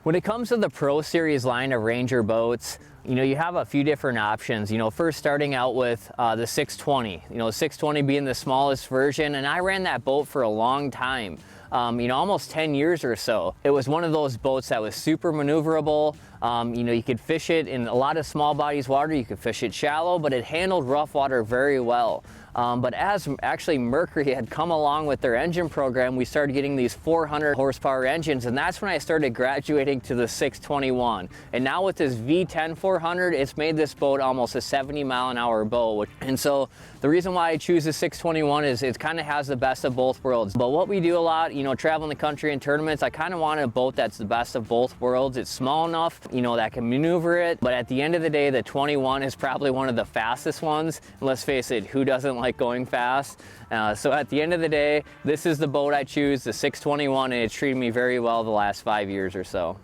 When it comes to the Pro Series line of Ranger boats, you have a few different options. First starting out with the 620, 620 being the smallest version, and I ran that boat for a long time, almost 10 years or so. It was one of those boats that was super maneuverable. You could fish it in a lot of small bodies water, you could fish it shallow, but it handled rough water very well. But as actually Mercury had come along with their engine program, we started getting these 400 horsepower engines, and that's when I started graduating to the 621. And now with this V10 400, it's made this boat almost a 70-mile-an-hour boat. And so the reason why I choose the 621 is it kind of has the best of both worlds. But what we do a lot, traveling the country in tournaments, I kind of want a boat that's the best of both worlds. It's small enough, that can maneuver it, but at the end of the day, the 21 is probably one of the fastest ones. And let's face it, who doesn't like going fast? So at the end of the day, this is the boat I choose, the 621, and it's treated me very well the last 5 years or so.